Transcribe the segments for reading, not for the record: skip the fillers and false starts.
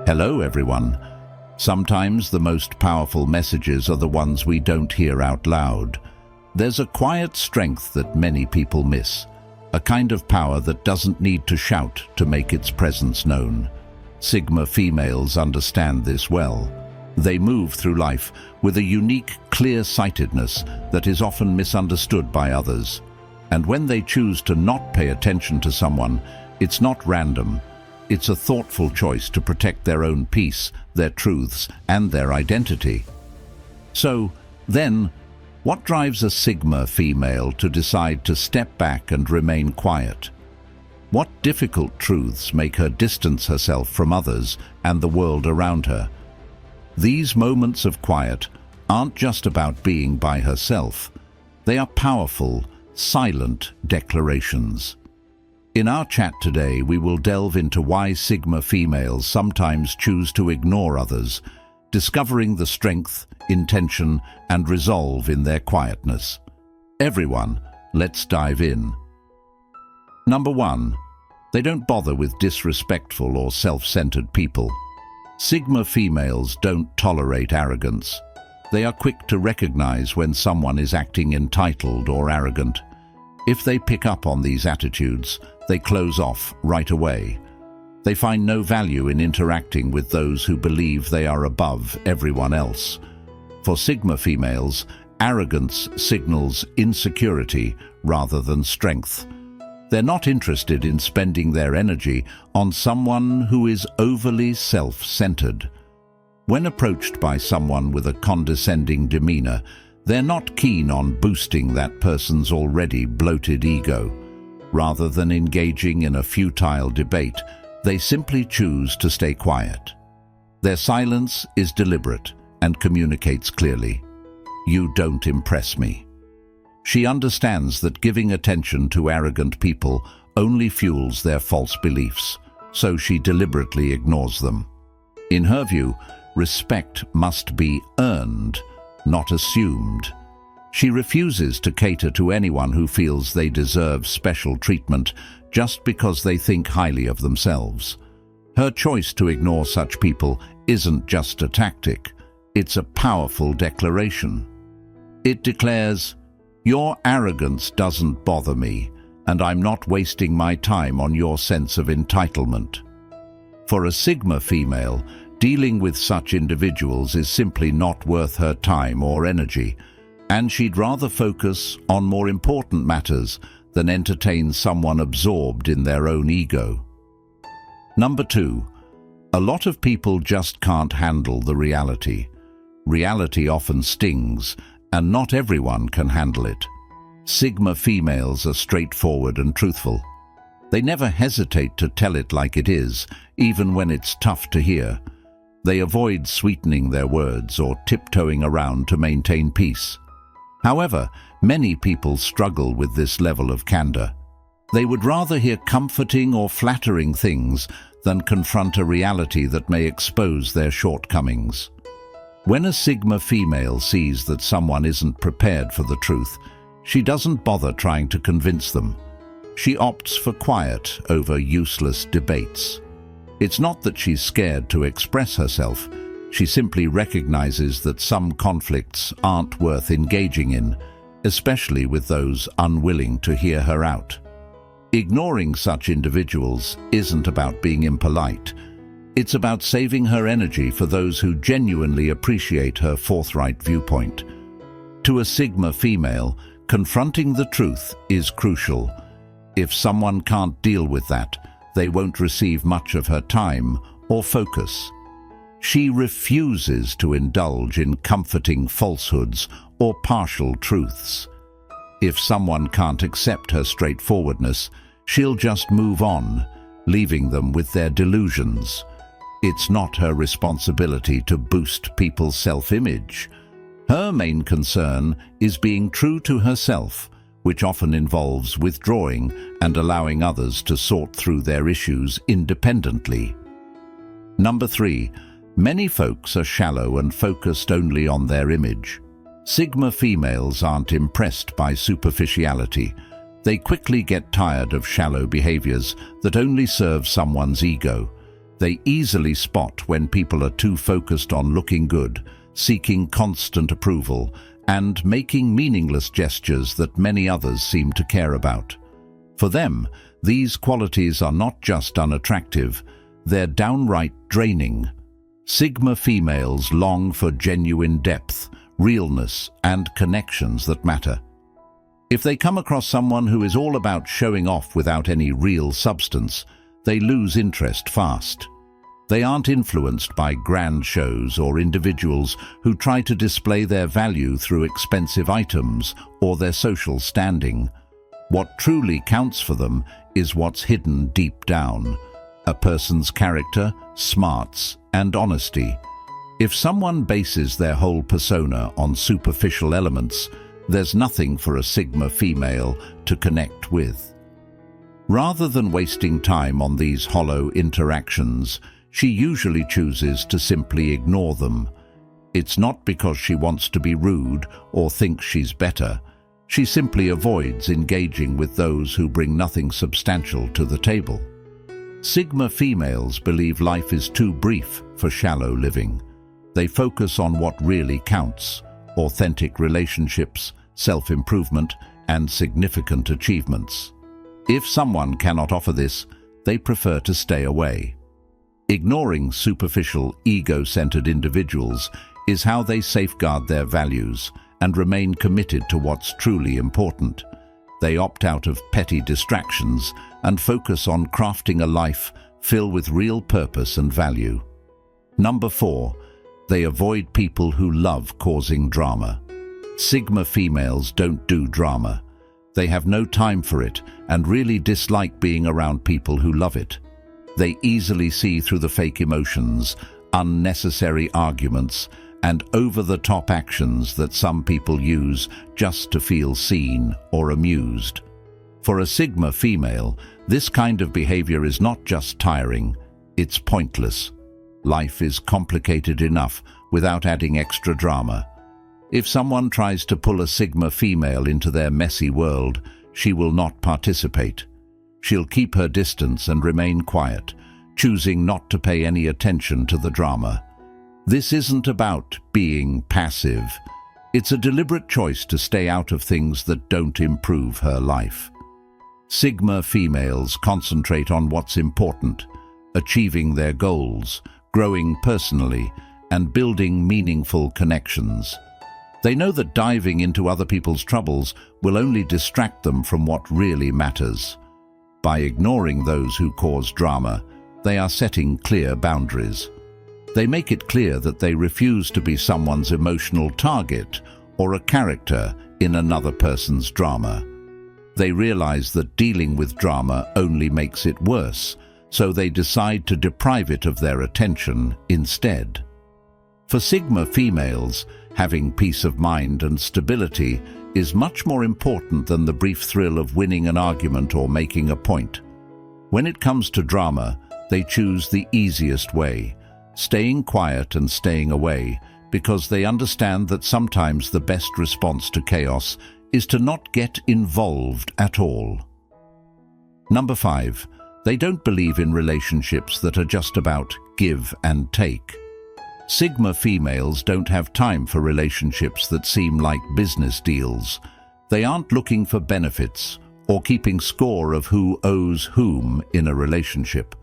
Hello everyone. Sometimes the most powerful messages are the ones we don't hear out loud. There's a quiet strength that many people miss, a kind of power that doesn't need to shout to make its presence known. Sigma females understand this well. They move through life with a unique clear-sightedness that is often misunderstood by others. And when they choose to not pay attention to someone, it's not random. It's a thoughtful choice to protect their own peace, their truths, and their identity. So, then, what drives a Sigma female to decide to step back and remain quiet? What difficult truths make her distance herself from others and the world around her? These moments of quiet aren't just about being by herself. They are powerful, silent declarations. In our chat today, we will delve into why Sigma females sometimes choose to ignore others, discovering the strength, intention, and resolve in their quietness. Everyone, let's dive in. Number 1. They don't bother with disrespectful or self-centered people. Sigma females don't tolerate arrogance. They are quick to recognize when someone is acting entitled or arrogant. If they pick up on these attitudes, they close off right away. They find no value in interacting with those who believe they are above everyone else. For Sigma females, arrogance signals insecurity rather than strength. They're not interested in spending their energy on someone who is overly self-centered. When approached by someone with a condescending demeanor, they're not keen on boosting that person's already bloated ego. Rather than engaging in a futile debate, they simply choose to stay quiet. Their silence is deliberate and communicates clearly. You don't impress me. She understands that giving attention to arrogant people only fuels their false beliefs, so she deliberately ignores them. In her view, respect must be earned, not assumed. She refuses to cater to anyone who feels they deserve special treatment just because they think highly of themselves. Her choice to ignore such people isn't just a tactic, it's a powerful declaration. It declares, "Your arrogance doesn't bother me, and I'm not wasting my time on your sense of entitlement." For a Sigma female, dealing with such individuals is simply not worth her time or energy, and she'd rather focus on more important matters than entertain someone absorbed in their own ego. Number 2. A lot of people just can't handle the reality. Reality often stings, and not everyone can handle it. Sigma females are straightforward and truthful. They never hesitate to tell it like it is, even when it's tough to hear. They avoid sweetening their words or tiptoeing around to maintain peace. However, many people struggle with this level of candor. They would rather hear comforting or flattering things than confront a reality that may expose their shortcomings. When a Sigma female sees that someone isn't prepared for the truth, she doesn't bother trying to convince them. She opts for quiet over useless debates. It's not that she's scared to express herself. She simply recognizes that some conflicts aren't worth engaging in, especially with those unwilling to hear her out. Ignoring such individuals isn't about being impolite. It's about saving her energy for those who genuinely appreciate her forthright viewpoint. To a Sigma female, confronting the truth is crucial. If someone can't deal with that, they won't receive much of her time or focus. She refuses to indulge in comforting falsehoods or partial truths. If someone can't accept her straightforwardness, she'll just move on, leaving them with their delusions. It's not her responsibility to boost people's self-image. Her main concern is being true to herself, which often involves withdrawing and allowing others to sort through their issues independently. Number 3. Many folks are shallow and focused only on their image. Sigma females aren't impressed by superficiality. They quickly get tired of shallow behaviors that only serve someone's ego. They easily spot when people are too focused on looking good, seeking constant approval, and making meaningless gestures that many others seem to care about. For them, these qualities are not just unattractive, they're downright draining. Sigma females long for genuine depth, realness, and connections that matter. If they come across someone who is all about showing off without any real substance, they lose interest fast. They aren't influenced by grand shows or individuals who try to display their value through expensive items or their social standing. What truly counts for them is what's hidden deep down: a person's character, smarts, and honesty. If someone bases their whole persona on superficial elements, there's nothing for a Sigma female to connect with. Rather than wasting time on these hollow interactions, she usually chooses to simply ignore them. It's not because she wants to be rude or thinks she's better. She simply avoids engaging with those who bring nothing substantial to the table. Sigma females believe life is too brief for shallow living. They focus on what really counts: authentic relationships, self-improvement, and significant achievements. If someone cannot offer this, they prefer to stay away. Ignoring superficial, ego-centered individuals is how they safeguard their values and remain committed to what's truly important. They opt out of petty distractions and focus on crafting a life filled with real purpose and value. Number 4, they avoid people who love causing drama. Sigma females don't do drama. They have no time for it and really dislike being around people who love it. They easily see through the fake emotions, unnecessary arguments, and over-the-top actions that some people use just to feel seen or amused. For a Sigma female, this kind of behavior is not just tiring, it's pointless. Life is complicated enough without adding extra drama. If someone tries to pull a Sigma female into their messy world, she will not participate. She'll keep her distance and remain quiet, choosing not to pay any attention to the drama. This isn't about being passive. It's a deliberate choice to stay out of things that don't improve her life. Sigma females concentrate on what's important: achieving their goals, growing personally, and building meaningful connections. They know that diving into other people's troubles will only distract them from what really matters. By ignoring those who cause drama, they are setting clear boundaries. They make it clear that they refuse to be someone's emotional target or a character in another person's drama. They realize that dealing with drama only makes it worse, so they decide to deprive it of their attention instead. For Sigma females, having peace of mind and stability is much more important than the brief thrill of winning an argument or making a point. When it comes to drama, they choose the easiest way, staying quiet and staying away, because they understand that sometimes the best response to chaos is to not get involved at all. Number 5, they don't believe in relationships that are just about give and take. Sigma females don't have time for relationships that seem like business deals. They aren't looking for benefits or keeping score of who owes whom in a relationship.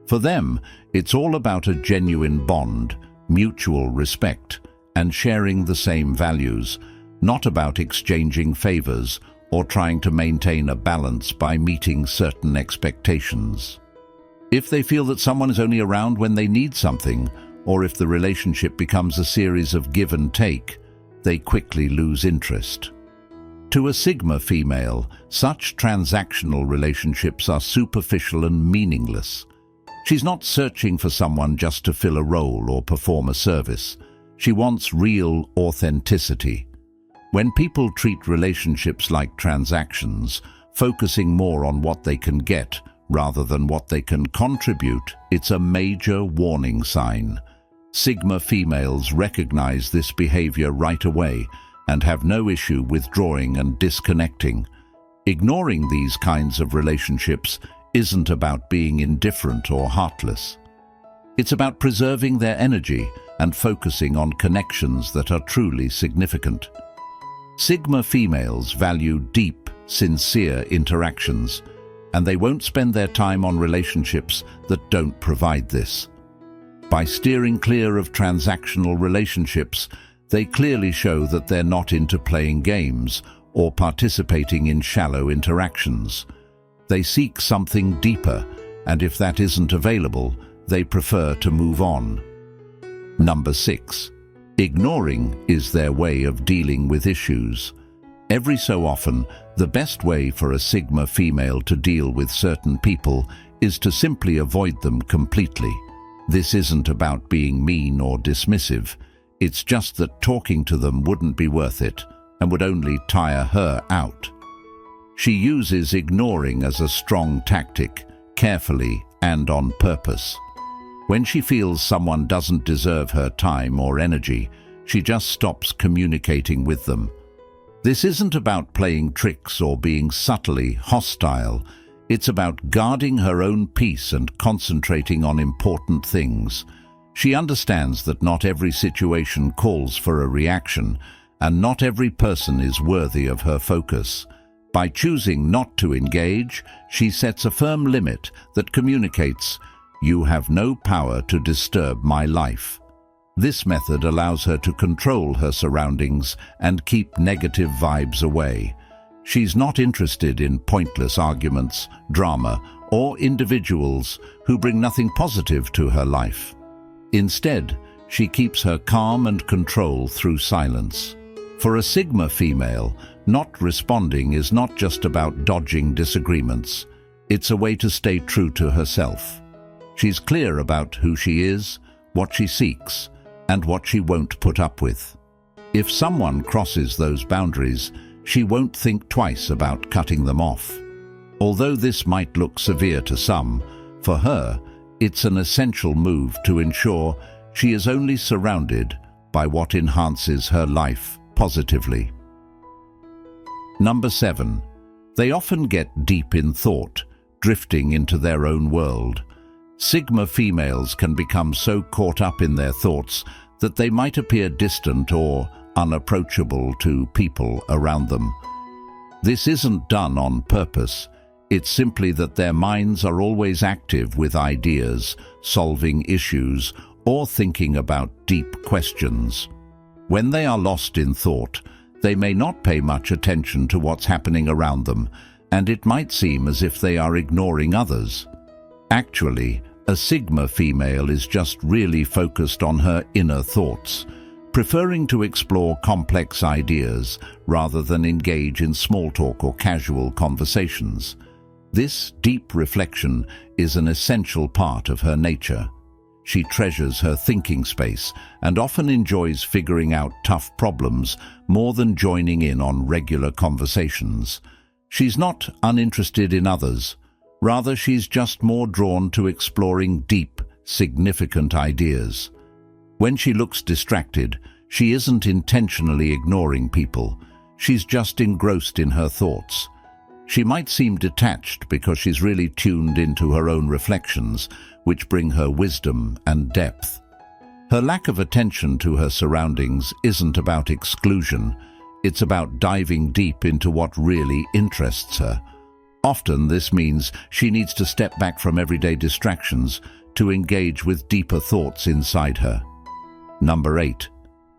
For them, it's all about a genuine bond, mutual respect, and sharing the same values, not about exchanging favors or trying to maintain a balance by meeting certain expectations. If they feel that someone is only around when they need something, or if the relationship becomes a series of give and take, they quickly lose interest. To a Sigma female, such transactional relationships are superficial and meaningless. She's not searching for someone just to fill a role or perform a service. She wants real authenticity. When people treat relationships like transactions, focusing more on what they can get rather than what they can contribute, it's a major warning sign. Sigma females recognize this behavior right away and have no issue withdrawing and disconnecting. Ignoring these kinds of relationships isn't about being indifferent or heartless. It's about preserving their energy and focusing on connections that are truly significant. Sigma females value deep, sincere interactions, and they won't spend their time on relationships that don't provide this. By steering clear of transactional relationships, they clearly show that they're not into playing games or participating in shallow interactions. They seek something deeper, and if that isn't available, they prefer to move on. Number 6. Ignoring is their way of dealing with issues. Every so often, the best way for a Sigma female to deal with certain people is to simply avoid them completely. This isn't about being mean or dismissive. It's just that talking to them wouldn't be worth it and would only tire her out. She uses ignoring as a strong tactic, carefully and on purpose. When she feels someone doesn't deserve her time or energy, she just stops communicating with them. This isn't about playing tricks or being subtly hostile. It's about guarding her own peace and concentrating on important things. She understands that not every situation calls for a reaction, and not every person is worthy of her focus. By choosing not to engage, she sets a firm limit that communicates, "You have no power to disturb my life." This method allows her to control her surroundings and keep negative vibes away. She's not interested in pointless arguments, drama, or individuals who bring nothing positive to her life. Instead, she keeps her calm and control through silence. For a Sigma female, not responding is not just about dodging disagreements. It's a way to stay true to herself. She's clear about who she is, what she seeks, and what she won't put up with. If someone crosses those boundaries, she won't think twice about cutting them off. Although this might look severe to some, for her, it's an essential move to ensure she is only surrounded by what enhances her life positively. Number 7. They often get deep in thought, drifting into their own world. Sigma females can become so caught up in their thoughts that they might appear distant or unapproachable to people around them. This isn't done on purpose. It's simply that their minds are always active with ideas, solving issues, or thinking about deep questions. When they are lost in thought, they may not pay much attention to what's happening around them, and it might seem as if they are ignoring others. Actually, a Sigma female is just really focused on her inner thoughts, preferring to explore complex ideas rather than engage in small talk or casual conversations. This deep reflection is an essential part of her nature. She treasures her thinking space and often enjoys figuring out tough problems more than joining in on regular conversations. She's not uninterested in others. Rather, she's just more drawn to exploring deep, significant ideas. When she looks distracted, she isn't intentionally ignoring people. She's just engrossed in her thoughts. She might seem detached because she's really tuned into her own reflections, which bring her wisdom and depth. Her lack of attention to her surroundings isn't about exclusion. It's about diving deep into what really interests her. Often this means she needs to step back from everyday distractions to engage with deeper thoughts inside her. Number 8.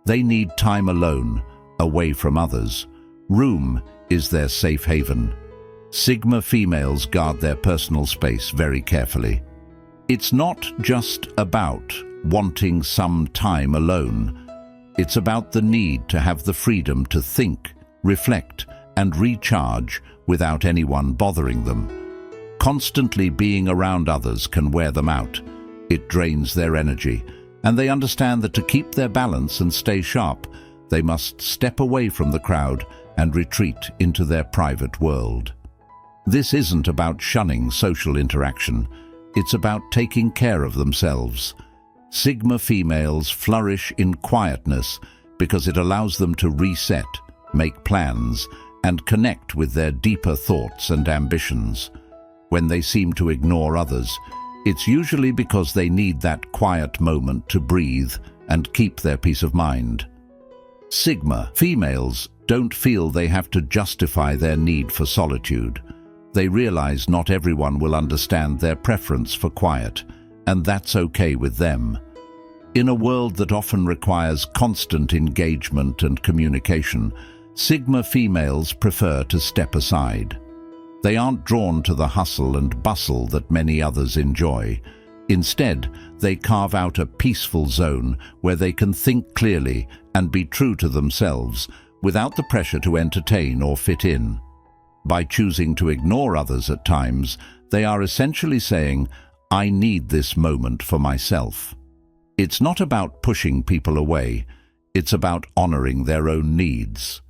They need time alone, away from others. Room is their safe haven. Sigma females guard their personal space very carefully. It's not just about wanting some time alone. It's about the need to have the freedom to think, reflect, and recharge without anyone bothering them. Constantly being around others can wear them out. It drains their energy, and they understand that to keep their balance and stay sharp, they must step away from the crowd and retreat into their private world. This isn't about shunning social interaction. It's about taking care of themselves. Sigma females flourish in quietness because it allows them to reset, make plans, and connect with their deeper thoughts and ambitions. When they seem to ignore others, It's usually because they need that quiet moment to breathe and keep their peace of mind. Sigma females don't feel they have to justify their need for solitude. They realize not everyone will understand their preference for quiet, and that's okay with them. In a world that often requires constant engagement and communication, Sigma females prefer to step aside. They aren't drawn to the hustle and bustle that many others enjoy. Instead, they carve out a peaceful zone where they can think clearly and be true to themselves without the pressure to entertain or fit in. By choosing to ignore others at times, they are essentially saying, "I need this moment for myself." It's not about pushing people away, it's about honoring their own needs.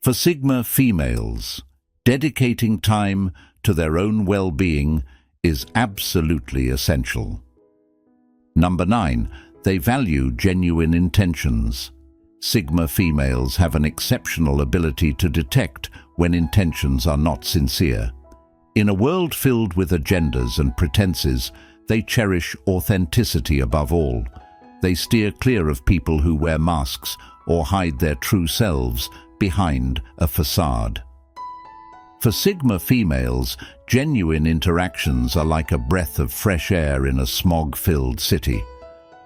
For Sigma females, dedicating time to their own well-being is absolutely essential. Number 9, they value genuine intentions. Sigma females have an exceptional ability to detect when intentions are not sincere. In a world filled with agendas and pretenses, they cherish authenticity above all. They steer clear of people who wear masks or hide their true selves behind a facade. For Sigma females, genuine interactions are like a breath of fresh air in a smog-filled city.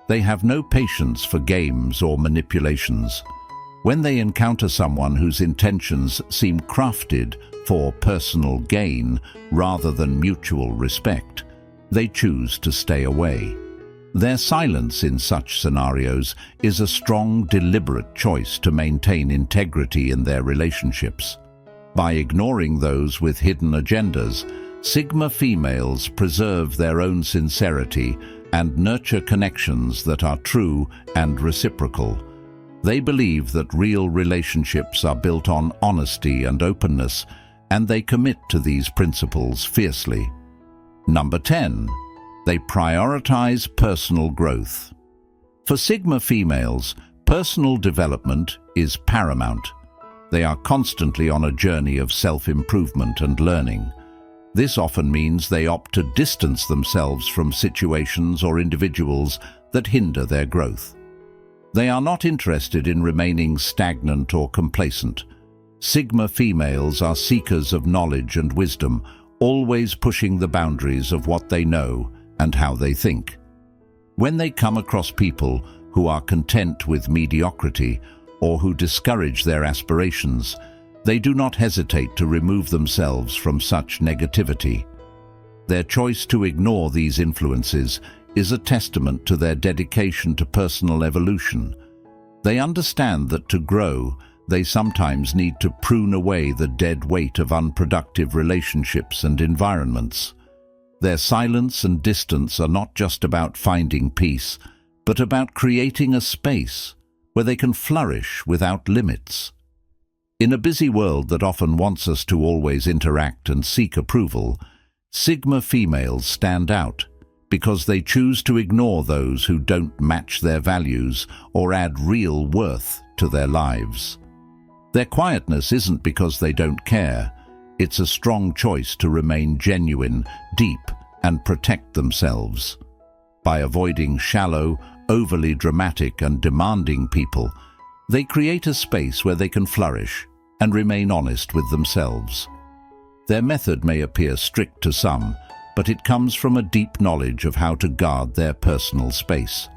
They have no patience for games or manipulations. When they encounter someone whose intentions seem crafted for personal gain rather than mutual respect, they choose to stay away. Their silence in such scenarios is a strong, deliberate choice to maintain integrity in their relationships. By ignoring those with hidden agendas, Sigma females preserve their own sincerity and nurture connections that are true and reciprocal. They believe that real relationships are built on honesty and openness, and they commit to these principles fiercely. Number 10. They prioritize personal growth. For Sigma females, personal development is paramount. They are constantly on a journey of self-improvement and learning. This often means they opt to distance themselves from situations or individuals that hinder their growth. They are not interested in remaining stagnant or complacent. Sigma females are seekers of knowledge and wisdom, always pushing the boundaries of what they know and how they think. When they come across people who are content with mediocrity or who discourage their aspirations, they do not hesitate to remove themselves from such negativity. Their choice to ignore these influences is a testament to their dedication to personal evolution. They understand that to grow, they sometimes need to prune away the dead weight of unproductive relationships and environments. Their silence and distance are not just about finding peace, but about creating a space where they can flourish without limits. In a busy world that often wants us to always interact and seek approval, Sigma females stand out because they choose to ignore those who don't match their values or add real worth to their lives. Their quietness isn't because they don't care. It's a strong choice to remain genuine, deep, and protect themselves. By avoiding shallow, overly dramatic and demanding people, they create a space where they can flourish and remain honest with themselves. Their method may appear strict to some, but it comes from a deep knowledge of how to guard their personal space.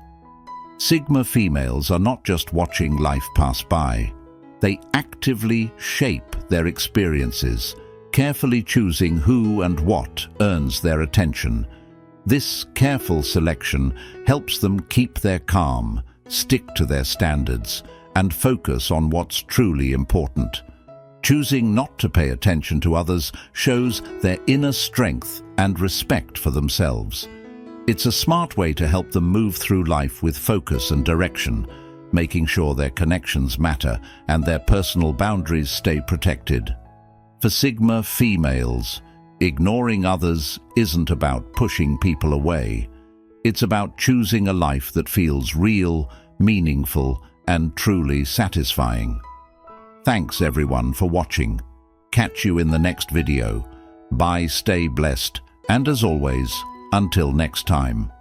Sigma females are not just watching life pass by. They actively shape their experiences, carefully choosing who and what earns their attention. This careful selection helps them keep their calm, stick to their standards, and focus on what's truly important. Choosing not to pay attention to others shows their inner strength and respect for themselves. It's a smart way to help them move through life with focus and direction, making sure their connections matter and their personal boundaries stay protected. For Sigma females, ignoring others isn't about pushing people away. It's about choosing a life that feels real, meaningful, and truly satisfying. Thanks everyone for watching. Catch you in the next video. Bye, stay blessed, and as always, Until next time.